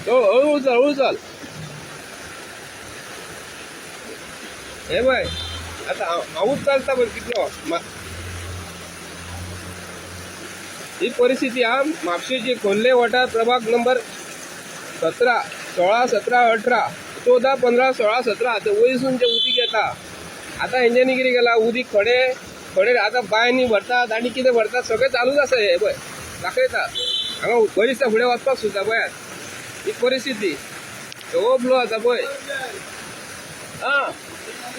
हळू चाल, हळू चाल. हे बाय आता हाऊच चालता बरं कितलो. ही परिस्थिती हा म्हापशेची खोल्ले वाठार प्रभाग नंबर 17, 16, 17, 18, 14, 15, 16, 17 ते वयसून जे उदीक येता. आता हेंच्यांनी कितें केला, उदीक थोडे थोडे आता बांयनी भरतात आनी कितें भरतात सगळें चालूच आसा. हे पळय दाखयता हांगा बरीच फुडें वचपाक सुद्दां पळयात ही परिस्थिती. ओवरफ्लो जाता पळय.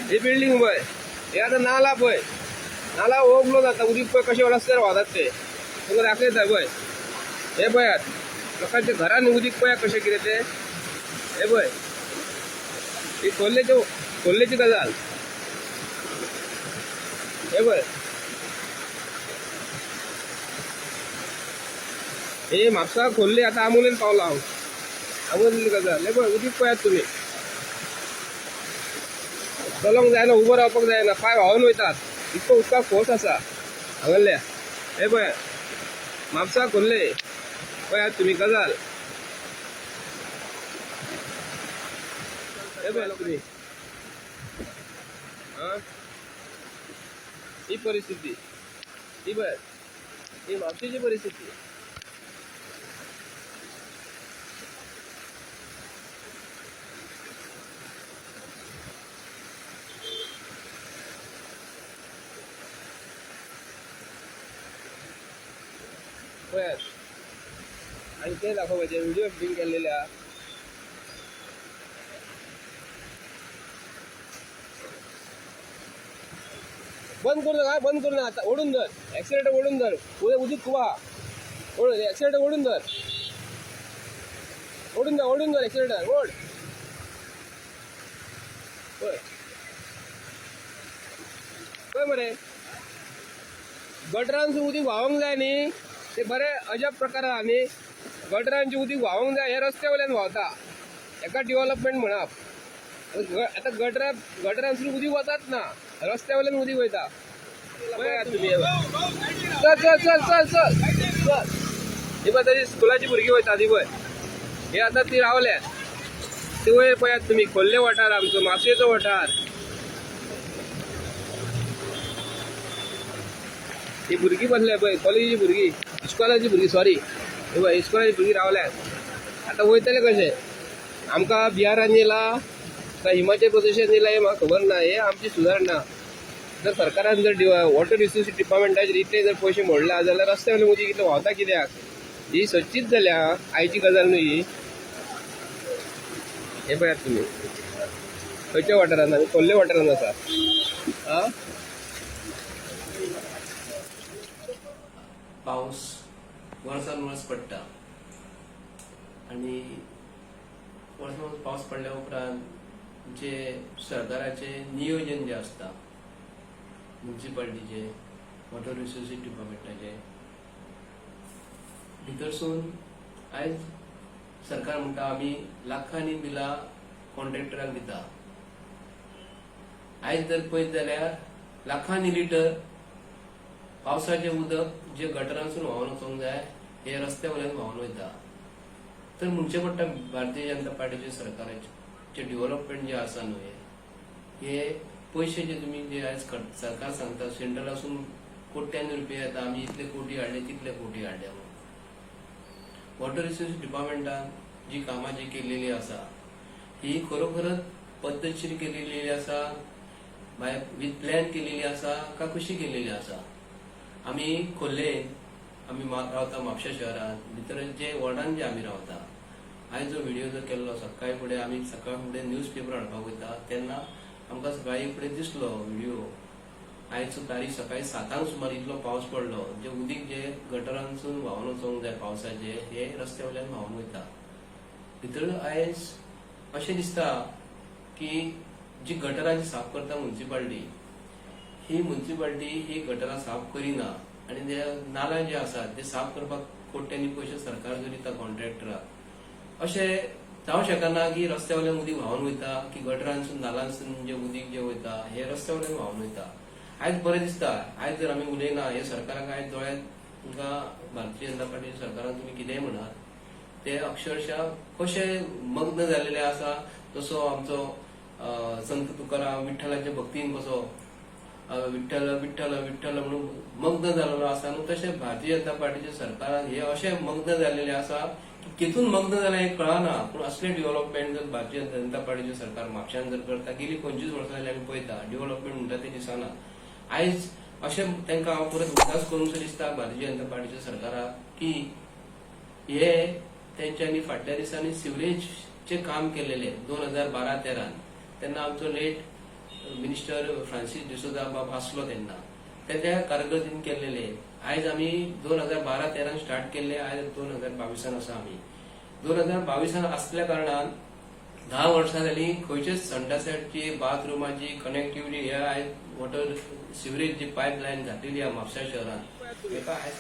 ही बिल्डींग पळय, हे आता नाला पळय, नाला ओवरफ्लो जाता. उदीक पळय कशें रस्त्यार व्हांवतात ते तुका दाखयता पळय. हे पळयात लोकांच्या घरांनी उदीक पळया कशें कितें ते. हे पळय ही खोल्लेची गजाल. हे पळय हे म्हापसा खोल्ले आता आमोलेन पावला हांव. आमोलेली गजाल. हे पळय उदीक पळयात तुमी. चलोंक जायना, उबो रावपाक जायना, पांय व्हांवन वयतात इतको उदकाक फोर्स आसा हांगल्या. हे पळय म्हापसा खोल्ले पळयात तुमी गजाल. हे पळय तुमी ही परिस्थिती. ही पळय ही म्हापशेची परिस्थिती. पळयात आणि ते दाखोवपाचे व्हिडिओ शूटिंग केलेल्या. बंद करू नका, बंद करू नका. आता ओढून धर, ऍक्सिलेटर ओढून धर. उदीक खूप ओढून ऍक्सिलेटर ओढून धर, ओढून धर ऍक्सिलेटर ओढ. पळय मरे गटरांचं उदीक व्हांवंक जाय न्ही. ते बरे अजब प्रकार आहा न्ही. गटरांची उदीक व्हांवंक जाय हे रस्त्या वयल्यान व्हांवता. एका डेव्हलपमेंट म्हणप. आता गटरांतसून उदीक वतात ना, रस्त्या वयल्यान उदीक वयता. तुम्ही चल चल चल चल चल चल. ही पळय तरी स्कुलाची भुरगीं वयता ती पळय. हे आता ती रावल्यात. ते वयर पळयात तुमी खोल्ले वाठार आमचो म्हापशेचो वाठार. ही भुरगीं बसल्या पळय, कॉलेजीची भुरगीं, इस्कॉलाची भुरगीं, सॉरी हे पळय इस्कॉलाची भुरगीं रावल्यात. आता वयतले कशें. आमकां बिहारान येयला काय हिमाचल प्रदेशान येयला हे म्हाका खबर ना. हे आमची सुदारणा. जर सरकारान जर वॉटर रिसोर्स डिपार्टमेंटाचेर इतले जर पयशे मोडला जाल्यार रस्त्या वयल्यान उदीक इतलें व्हांवता कित्याक. ही सच्चीच जाल्या आयची गजाल न्हू ही. हे पळयात तुमी खंयच्या वाठारान आमी खोल्ले वाठारान आसा. पाऊस वर्सान वर्स पडटा आणि वर्सान वर्स पावस पडल्या उपरांत जे सरकाराचे नियोजन जे असता म्युन्सिपालिटीचे वॉटर रिसोर्सीस डिपार्टमेंटाचे भितरसून आयज सरकार म्हणटा आमी लाखांनी बिलां कॉन्ट्रॅक्टरांक दिता. आयज जर पळयत जाल्यार लाखांनी लिटर पावसाचे उदक जे गटरांसून व्हांवन वचोंक जाय हे रस्त्या वयल्यान व्हांवन वयता. तर म्हणचें पडटा भारतीय जनता पार्टीचे सरकाराचे डेव्हलपमेंट जे आसा न्हय हे पयशे जे तुमी जे आयज सरकार सांगता सेंट्रलासून कोट्यांनी रुपया येता आमी इतले कोटी हाडले तितले कोटी हाडले म्हणून. वॉटर रिसोर्स डिपार्टमेंटान जी कामां जी केलेली आसा ही खरोखरच पद्धतशीर केलेली आसा, विथ प्लॅन केलेली आसा का कशी केलेली आसा. आमी खोल्ले आमी रावता म्हापशा शहरांत भितर जे वॉर्डान जे आमी रावता. हांवें जो व्हिडिओ जो केल्लो सकाळी फुडें आमी सकाळी फुडें न्यूज पेपर हाडपाक वयता तेन्ना आमकां सकाळी फुडें दिसलो व्हिडिओ. आयज तारीख सकाळी 7 सुमार इतलो पावस पडलो जे उदीक जे गटरांसून व्हांवन वचोंक जाय पावसाचे हे रस्त्या वयल्यान व्हांवन वयता. भितर आयज अशें दिसता की जी गटरांची साफ करता म्युन्सिपालिटी ही म्युन्सिपालिटी ही गटरां साफ करिना आनी जे नाला जे आसात ते साफ करपाक कोट्यांनी पयशे सरकार जो दिता कॉन्ट्रॅक्टराक अशें जावं शकना की रस्त्या वयल्यान उदीक व्हांवन वयता की गटरांसून नालांसून जे उदीक जे वयता हे रस्त्या वयल्यान व्हांवन वयता. आयज बरें दिसता, आयज जर आमी उलयना हे सरकाराक आयज दोळ्यात तुमकां भारतीय जनता पार्टीच्या सरकारान तुमी कितेंय म्हणात, ते अक्षरशः कशे मग्न जाल्लेले आसा. जसो आमचो संत तुकाराम विठ्ठलाच्या भक्तीन कसो विठ्ठल विठ्ठल विठ्ठल म्हणून मग्न जाल्लो आसा न्हू, तशें भारतीय जनता पार्टीच्या सरकारान हे अशे मग्न जाल्लेले आसा की केतून मग्न जालें हें कळना. पूण असले डेव्हलपमेंट जर भारतीय जनता पार्टीचे सरकार म्हापश्यान जर करता, गेली 25 वर्सां जाली आमी पळयता डेव्हलपमेंट म्हणटा ते दिसना. आयज अशें तांकां हांव परत उदास करूंक दिसता भारतीय जनता पार्टीच्या सरकाराक की हे तेंच्यांनी फाटल्या दिसांनी सिवरेजचे काम केलेले 2012-13 तेन्ना आमचो लेट मिनिस्टर फ्रांसीस डिसोजा बाब आसलो तेन्ना त्या कारकिर्दीन केलेले. आयज आमी 2012-13 स्टार्ट केल्ले, आयज 2022 आसा आमी. 2022 आसल्या कारणान 10 वर्सां जाली खंयचेच संडासाची बाथरुमाची कनेक्टिव्हिटी हे आयज वॉटर सिवरेज जी पायपलायन घातलेली आहा म्हापसा शहरात हेका आयज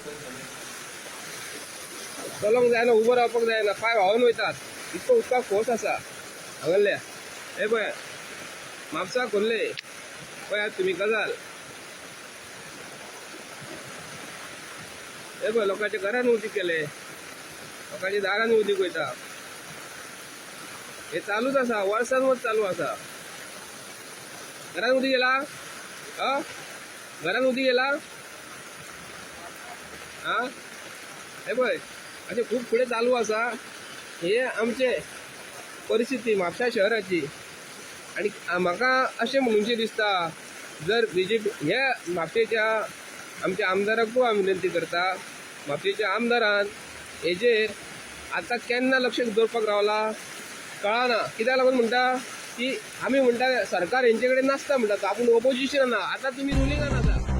चलोंक जायना, उबो रावपाक जायना, पाय व्हांवन वयतात, इतको उदकाक फोर्स आसा हांगल्या. हे पळय म्हापसा खोल्ले पळयात तुमी गजाल. हे पळय लोकांच्या घरान उदीक केले, लोकांच्या दारान उदीक वयता. हे चालूच आसा, वर्सान वर्स चालू आसा. घरान उदीक येला, घरान उदीक येला. हे पळय अशें खूब फुडें चालू आसा. हे आमचे परिस्थिती म्हापसा शहराची. आणि म्हाका अशें म्हणूनशें दिसता, जर बीजेपी हे म्हापशेच्या आमच्या आमदाराकूय हांव विनंती करता, म्हापशेच्या आमदारान हेजेर आतां केन्ना लक्ष दवरपाक रावला कळना. कित्याक लागून म्हणटा की आमी म्हणटा सरकार हेंचे कडेन नासता म्हणटा, आपूण ओपोजिशन ना. आतां तुमी रुलिंगान आसा.